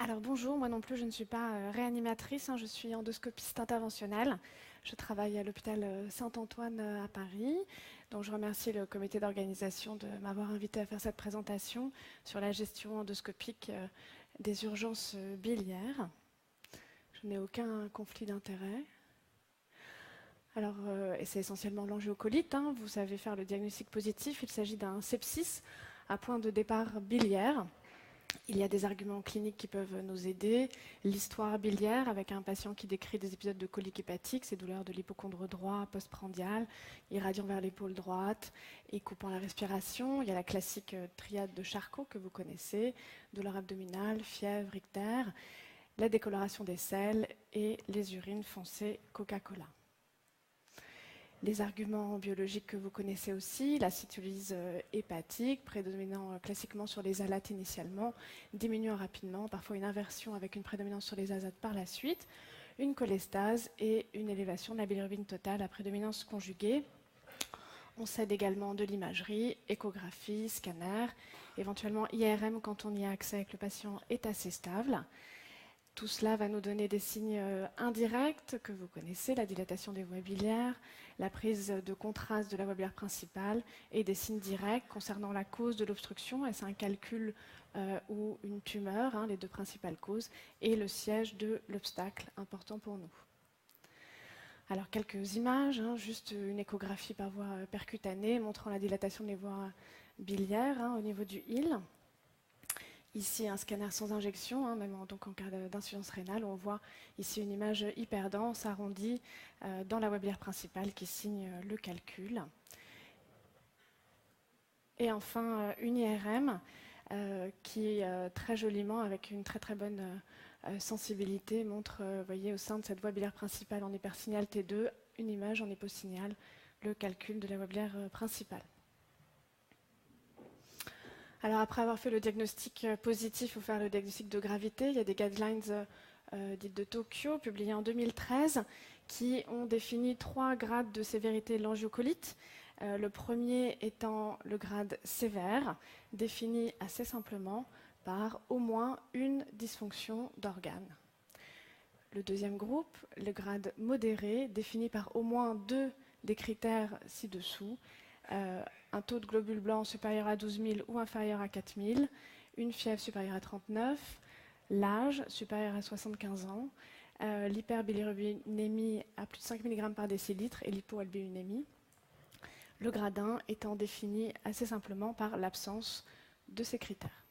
Alors bonjour, moi non plus je ne suis pas réanimatrice, je suis endoscopiste interventionnelle. Je travaille à l'hôpital Saint-Antoine à Paris. Donc je remercie le comité d'organisation de m'avoir invité à faire cette présentation sur la gestion endoscopique des urgences biliaires. Je n'ai aucun conflit d'intérêt. Alors, et c'est essentiellement l'angiocolite. Vous savez faire le diagnostic positif. Il s'agit d'un sepsis à point de départ biliaire. Il y a des arguments cliniques qui peuvent nous aider. L'histoire biliaire avec un patient qui décrit des épisodes de colique hépatique, ces douleurs de l'hypocondre droit postprandial, irradiant vers l'épaule droite et coupant la respiration. Il y a la classique triade de Charcot que vous connaissez, douleur abdominale, fièvre, ictère, la décoloration des selles et les urines foncées Coca-Cola. Les arguments biologiques que vous connaissez aussi, la cytolyse hépatique, prédominant classiquement sur les alates initialement, diminuant rapidement, parfois une inversion avec une prédominance sur les azates par la suite, une cholestase et une élévation de la bilirubine totale à prédominance conjuguée. On s'aide également de l'imagerie, échographie, scanner, éventuellement IRM quand on y a accès et que le patient est assez stable. Tout cela va nous donner des signes indirects que vous connaissez, la dilatation des voies biliaires, la prise de contraste de la voie biliaire principale et des signes directs concernant la cause de l'obstruction, est-ce un calcul ou une tumeur, les deux principales causes, et le siège de l'obstacle, important pour nous. Alors quelques images, juste une échographie par voie percutanée montrant la dilatation des voies biliaires au niveau du île. Ici, un scanner sans injection, même donc en cas d'insuffisance rénale. On voit ici une image hyper dense, arrondie, dans la voie biliaire principale qui signe le calcul. Et enfin, une IRM qui, très joliment, avec une très très bonne sensibilité, montre, voyez, au sein de cette voie biliaire principale en hypersignal T2, une image en hyposignal, le calcul de la voie biliaire principale. Alors après avoir fait le diagnostic positif, il faut faire le diagnostic de gravité. Il y a des guidelines dites de Tokyo, publiées en 2013, qui ont défini 3 grades de sévérité de l'angiocolite. Le premier étant le grade sévère, défini assez simplement par au moins une dysfonction d'organe. Le deuxième groupe, le grade modéré, défini par au moins 2 des critères ci-dessous. Un taux de globules blancs supérieur à 12 000 ou inférieur à 4 000, une fièvre supérieure à 39, l'âge supérieur à 75 ans, l'hyperbilirubinémie à plus de 5 mg par décilitre et l'hypoalbuminémie. Le grade 1 étant défini assez simplement par l'absence de ces critères.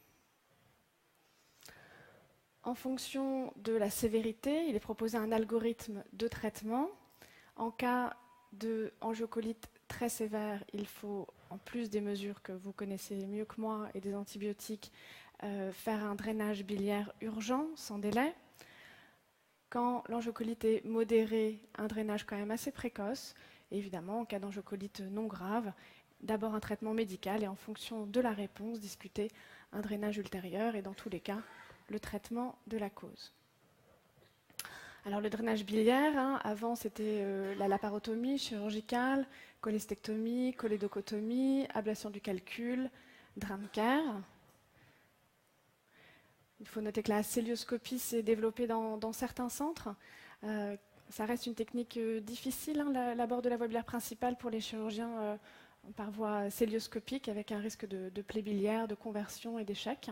En fonction de la sévérité, il est proposé un algorithme de traitement. En cas d'angiocolite très sévère, il faut, en plus des mesures que vous connaissez mieux que moi et des antibiotiques, faire un drainage biliaire urgent, sans délai. Quand l'angiocolite est modérée, un drainage quand même assez précoce. Et évidemment, en cas d'angiocolite non grave, d'abord un traitement médical et en fonction de la réponse, discuter un drainage ultérieur et dans tous les cas, le traitement de la cause. Alors le drainage biliaire, avant c'était la laparotomie chirurgicale, cholestectomie, cholédochotomie, ablation du calcul, DRAMCARE. Il faut noter que la célioscopie s'est développée dans certains centres. Ça reste une technique difficile, l'abord de la voie biliaire principale pour les chirurgiens par voie célioscopique avec un risque de plaie biliaire, de conversion et d'échec.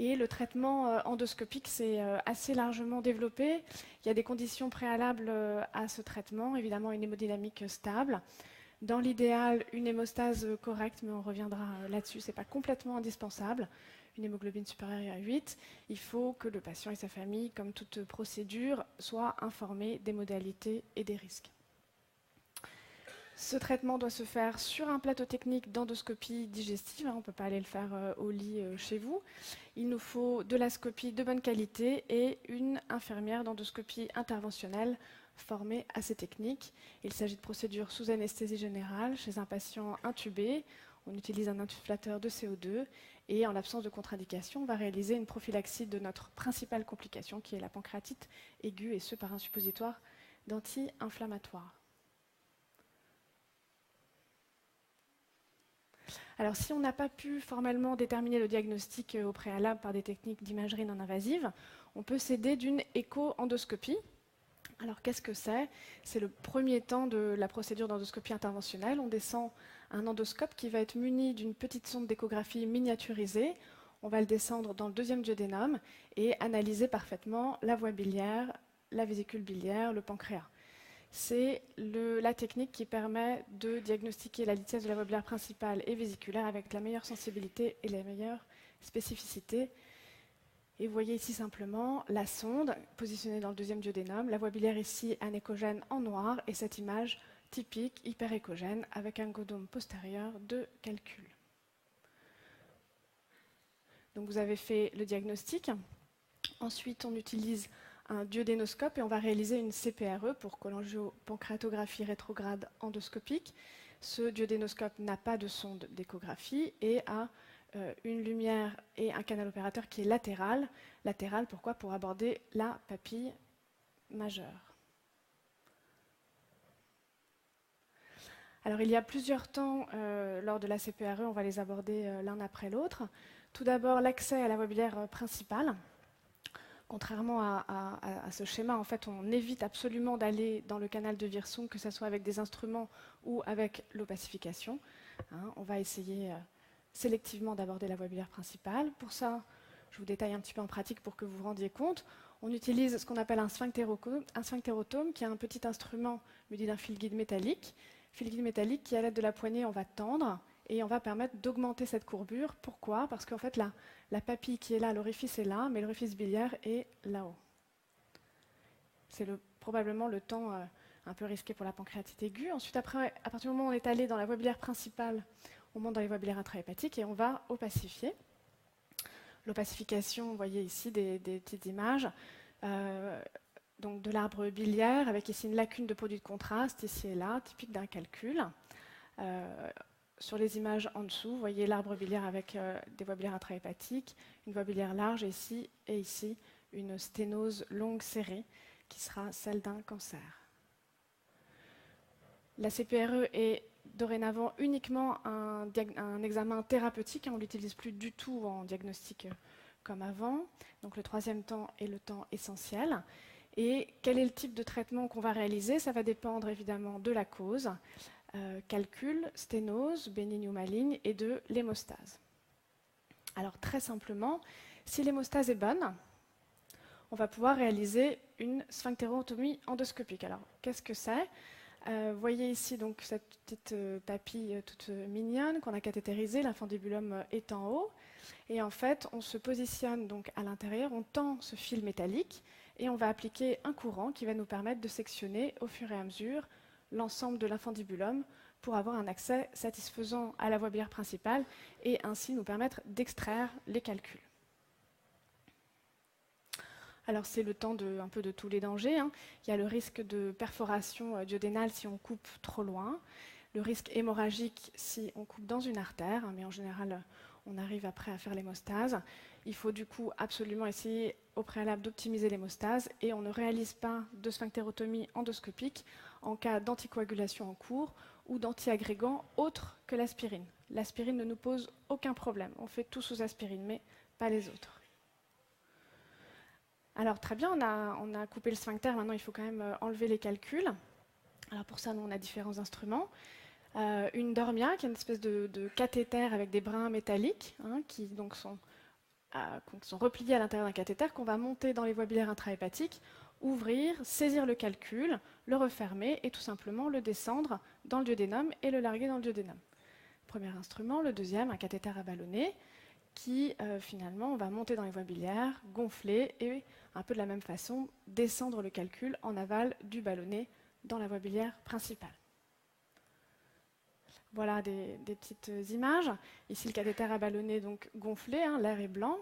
Et le traitement endoscopique s'est assez largement développé. Il y a des conditions préalables à ce traitement, évidemment une hémodynamique stable. Dans l'idéal, une hémostase correcte, mais on reviendra là-dessus, ce n'est pas complètement indispensable. Une hémoglobine supérieure à 8. Il faut que le patient et sa famille, comme toute procédure, soient informés des modalités et des risques. Ce traitement doit se faire sur un plateau technique d'endoscopie digestive. On ne peut pas aller le faire au lit chez vous. Il nous faut de la scopie de bonne qualité et une infirmière d'endoscopie interventionnelle formée à ces techniques. Il s'agit de procédures sous anesthésie générale chez un patient intubé. On utilise un insufflateur de CO2 et en l'absence de contre-indication, on va réaliser une prophylaxie de notre principale complication qui est la pancréatite aiguë et ce par un suppositoire d'anti-inflammatoire. Alors si on n'a pas pu formellement déterminer le diagnostic au préalable par des techniques d'imagerie non invasive, on peut s'aider d'une écho-endoscopie. Alors qu'est-ce que c'est? C'est le premier temps de la procédure d'endoscopie interventionnelle. On descend un endoscope qui va être muni d'une petite sonde d'échographie miniaturisée. On va le descendre dans le deuxième duodénum et analyser parfaitement la voie biliaire, la vésicule biliaire, le pancréas. C'est la technique qui permet de diagnostiquer la litièse de la voie biliaire principale et vésiculaire avec la meilleure sensibilité et la meilleure spécificité. Et vous voyez ici simplement la sonde positionnée dans le deuxième duodénum, la voie biliaire ici anéchogène en noir et cette image typique hyperéchogène avec un godome postérieur de calcul. Donc vous avez fait le diagnostic. Ensuite, on utilise un duodénoscope et on va réaliser une CPRE pour cholangiopancréatographie rétrograde endoscopique. Ce duodénoscope n'a pas de sonde d'échographie et a une lumière et un canal opérateur qui est latéral. Latéral, pourquoi? Pour aborder la papille majeure. Alors il y a plusieurs temps lors de la CPRE, on va les aborder l'un après l'autre. Tout d'abord, l'accès à la voie biliaire principale. Contrairement à ce schéma, en fait, on évite absolument d'aller dans le canal de Wirsung, que ce soit avec des instruments ou avec l'opacification. On va essayer sélectivement d'aborder la voie biliaire principale. Pour ça, je vous détaille un petit peu en pratique pour que vous vous rendiez compte. On utilise ce qu'on appelle un sphinctérotome, qui est un petit instrument muni d'un fil guide métallique. Fil guide métallique qui, à l'aide de la poignée, on va tendre et on va permettre d'augmenter cette courbure. Pourquoi? Parce qu'en fait, la papille qui est là, l'orifice est là, mais l'orifice biliaire est là-haut. C'est probablement le temps un peu risqué pour la pancréatite aiguë. Ensuite, après, à partir du moment où on est allé dans la voie biliaire principale, on monte dans les voies biliaires intrahépatiques et on va opacifier. L'opacification, vous voyez ici des petites images donc de l'arbre biliaire avec ici une lacune de produit de contraste, ici et là, typique d'un calcul. Sur les images en dessous, vous voyez l'arbre biliaire avec des voies biliaires intrahépatiques, une voie biliaire large ici et ici, une sténose longue serrée qui sera celle d'un cancer. La CPRE est dorénavant uniquement un examen thérapeutique, on ne l'utilise plus du tout en diagnostic comme avant. Donc le troisième temps est le temps essentiel. Et quel est le type de traitement qu'on va réaliser? Ça va dépendre évidemment de la cause. Calcul, sténose, bénigne ou maligne, et de l'hémostase. Alors très simplement, si l'hémostase est bonne, on va pouvoir réaliser une sphinctérotomie endoscopique. Alors qu'est-ce que c'est? Vous voyez ici donc cette petite papille toute mignonne qu'on a cathétérisée, l'infundibulum est en haut, et en fait on se positionne donc à l'intérieur, on tend ce fil métallique et on va appliquer un courant qui va nous permettre de sectionner au fur et à mesure l'ensemble de l'infundibulum pour avoir un accès satisfaisant à la voie biliaire principale et ainsi nous permettre d'extraire les calculs. Alors c'est le temps un peu de tous les dangers. Il y a le risque de perforation duodénale si on coupe trop loin, le risque hémorragique si on coupe dans une artère, mais en général on arrive après à faire l'hémostase. Il faut du coup absolument essayer au préalable d'optimiser l'hémostase et on ne réalise pas de sphinctérotomie endoscopique en cas d'anticoagulation en cours ou d'antiagrégants autres que l'aspirine. L'aspirine ne nous pose aucun problème. On fait tout sous aspirine, mais pas les autres. Alors très bien, on a coupé le sphincter, maintenant il faut quand même enlever les calculs. Alors pour ça, nous, on a différents instruments. Une dormia, qui est une espèce de cathéter avec des brins métalliques, qui donc sont repliés à l'intérieur d'un cathéter qu'on va monter dans les voies biliaires intrahépatiques, ouvrir, saisir le calcul, le refermer et tout simplement le descendre dans le duodénum et le larguer dans le duodénum. Premier instrument. Le deuxième, un cathéter à ballonnet qui finalement on va monter dans les voies biliaires, gonfler et un peu de la même façon descendre le calcul en aval du ballonnet dans la voie biliaire principale. Voilà des petites images. Ici le cathéter à ballonnet donc gonflé, l'air est blanc,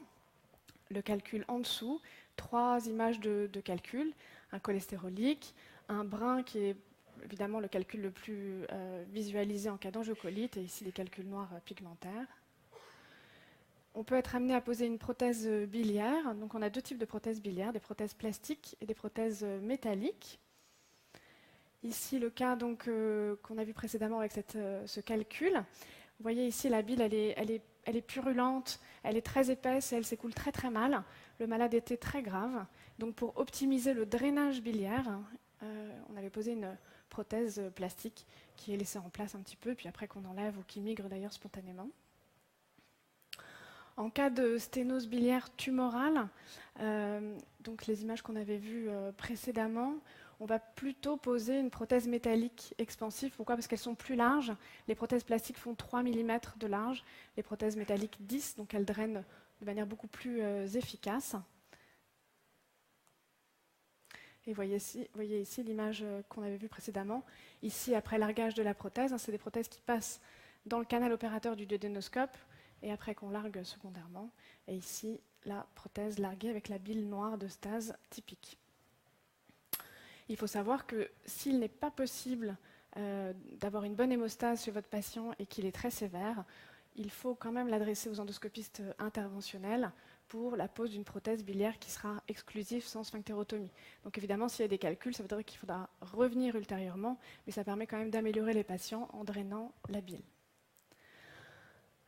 le calcul en dessous, 3 images de calcul, un cholestérolique, un brin qui est évidemment le calcul le plus visualisé en cas d'angiocolite et ici les calculs noirs pigmentaires. On peut être amené à poser une prothèse biliaire. Donc on a 2 types de prothèses biliaires, des prothèses plastiques et des prothèses métalliques. Ici le cas qu'on a vu précédemment avec ce calcul. Vous voyez ici, la bile, elle est purulente, elle est très épaisse et elle s'écoule très très mal. Le malade était très grave. Donc pour optimiser le drainage biliaire, on avait posé une prothèse plastique qui est laissée en place un petit peu, puis après qu'on enlève ou qui migre d'ailleurs spontanément. En cas de sténose biliaire tumorale, donc les images qu'on avait vues précédemment, on va plutôt poser une prothèse métallique expansive. Pourquoi? Parce qu'elles sont plus larges. Les prothèses plastiques font 3 mm de large, les prothèses métalliques 10, donc elles drainent de manière beaucoup plus efficace. Et voyez ici l'image qu'on avait vue précédemment. Ici, après largage de la prothèse, c'est des prothèses qui passent dans le canal opérateur du duodénoscope et après qu'on largue secondairement. Et ici, la prothèse larguée avec la bile noire de stase typique. Il faut savoir que s'il n'est pas possible d'avoir une bonne hémostase chez votre patient et qu'il est très sévère, il faut quand même l'adresser aux endoscopistes interventionnels pour la pose d'une prothèse biliaire qui sera exclusive sans sphinctérotomie. Donc évidemment, s'il y a des calculs, ça veut dire qu'il faudra revenir ultérieurement, mais ça permet quand même d'améliorer les patients en drainant la bile.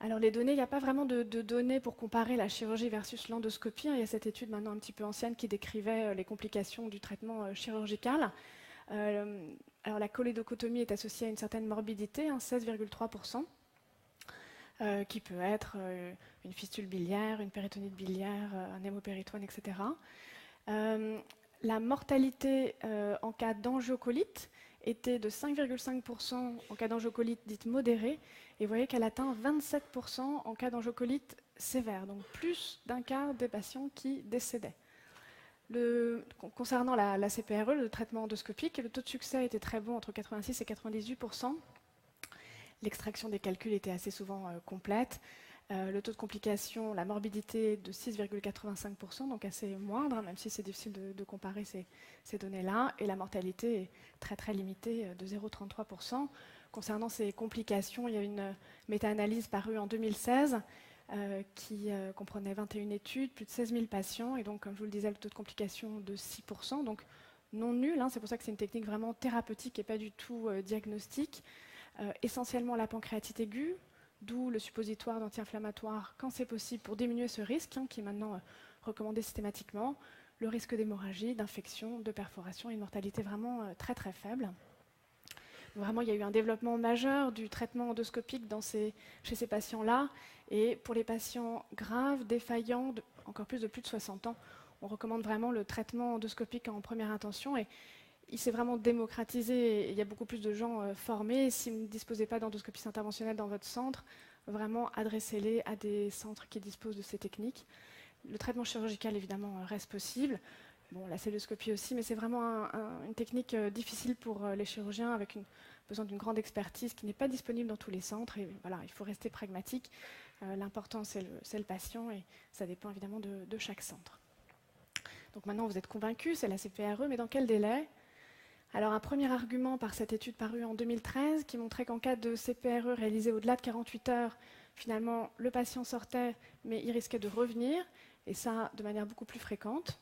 Alors les données, il n'y a pas vraiment de données pour comparer la chirurgie versus l'endoscopie. Il y a cette étude maintenant un petit peu ancienne qui décrivait les complications du traitement chirurgical. Alors la cholédochotomie est associée à une certaine morbidité, 16,3%, qui peut être une fistule biliaire, une péritonite biliaire, un hémopéritoine, etc. La mortalité en cas d'angiocolite était de 5,5% en cas d'angiocolite dite modérée, et vous voyez qu'elle atteint 27% en cas d'angiocolite sévère, donc plus d'un quart des patients qui décédaient. Concernant la CPRE, le traitement endoscopique, le taux de succès était très bon, entre 86 et 98%. L'extraction des calculs était assez souvent complète. Le taux de complication, la morbidité de 6,85%, donc assez moindre, même si c'est difficile de comparer ces données-là. Et la mortalité est très très limitée, de 0,33%. Concernant ces complications, il y a une méta-analyse parue en 2016 qui comprenait 21 études, plus de 16 000 patients. Et donc, comme je vous le disais, le taux de complication de 6%, donc non nul. C'est pour ça que c'est une technique vraiment thérapeutique et pas du tout diagnostique. Essentiellement la pancréatite aiguë, d'où le suppositoire d'anti-inflammatoire quand c'est possible pour diminuer ce risque, qui est maintenant recommandé systématiquement, le risque d'hémorragie, d'infection, de perforation, une mortalité vraiment très très faible. Vraiment, il y a eu un développement majeur du traitement endoscopique chez ces patients-là, et pour les patients graves, défaillants, encore plus de 60 ans, on recommande vraiment le traitement endoscopique en première intention, et il s'est vraiment démocratisé et il y a beaucoup plus de gens formés. Si vous ne disposez pas d'endoscopiste interventionnelle dans votre centre, vraiment adressez-les à des centres qui disposent de ces techniques. Le traitement chirurgical, évidemment, reste possible. Bon, la celluloscopie aussi, mais c'est vraiment une technique difficile pour les chirurgiens avec besoin d'une grande expertise qui n'est pas disponible dans tous les centres. Et voilà, il faut rester pragmatique. L'important, c'est le patient et ça dépend évidemment de chaque centre. Donc maintenant, vous êtes convaincus, c'est la CPRE, mais dans quel délai ? Alors un premier argument par cette étude parue en 2013 qui montrait qu'en cas de CPRE réalisé au-delà de 48 heures, finalement le patient sortait mais il risquait de revenir, et ça de manière beaucoup plus fréquente.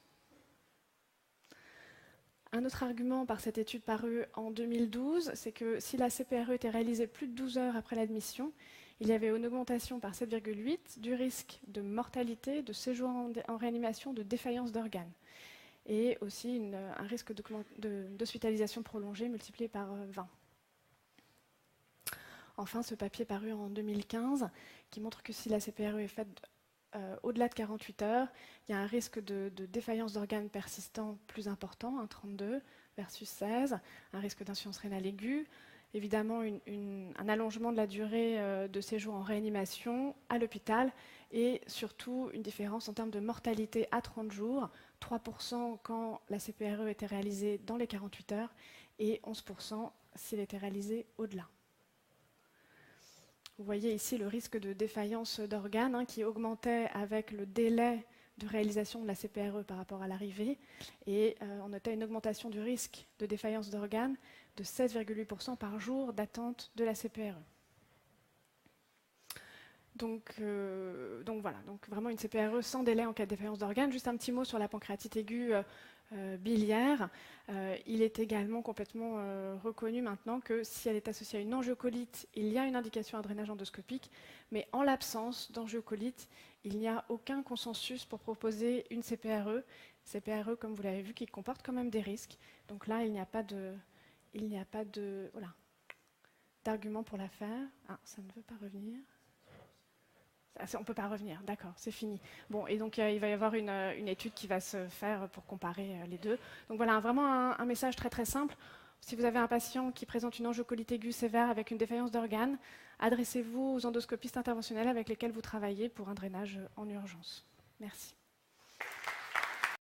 Un autre argument par cette étude parue en 2012, c'est que si la CPRE était réalisée plus de 12 heures après l'admission, il y avait une augmentation par 7,8 du risque de mortalité, de séjour en réanimation, de défaillance d'organes, et aussi un risque d'hospitalisation prolongée multiplié par 20. Enfin, ce papier paru en 2015 qui montre que si la CPRE est faite au-delà de 48 heures, il y a un risque de défaillance d'organes persistant plus important, 32 versus 16, un risque d'insuffisance rénale aiguë, évidemment un allongement de la durée de séjour en réanimation à l'hôpital, et surtout une différence en termes de mortalité à 30 jours, 3% quand la CPRE était réalisée dans les 48 heures et 11% s'il était réalisé au-delà. Vous voyez ici le risque de défaillance d'organes qui augmentait avec le délai de réalisation de la CPRE par rapport à l'arrivée, et on notait une augmentation du risque de défaillance d'organes de 16,8% par jour d'attente de la CPRE. Donc voilà, donc vraiment une CPRE sans délai en cas de défaillance d'organes. Juste un petit mot sur la pancréatite aiguë biliaire. Il est également complètement reconnu maintenant que si elle est associée à une angiocolite, il y a une indication à drainage endoscopique, mais en l'absence d'angiocolite, il n'y a aucun consensus pour proposer une CPRE. CPRE, comme vous l'avez vu, qui comporte quand même des risques. Donc là, il n'y a pas d'argument pour la faire. Ah, ça ne veut pas revenir. On ne peut pas revenir, d'accord, c'est fini. Bon, et donc il va y avoir une étude qui va se faire pour comparer les deux. Donc voilà, vraiment un message très très simple. Si vous avez un patient qui présente une angiocolite aiguë sévère avec une défaillance d'organes, adressez-vous aux endoscopistes interventionnels avec lesquels vous travaillez pour un drainage en urgence. Merci.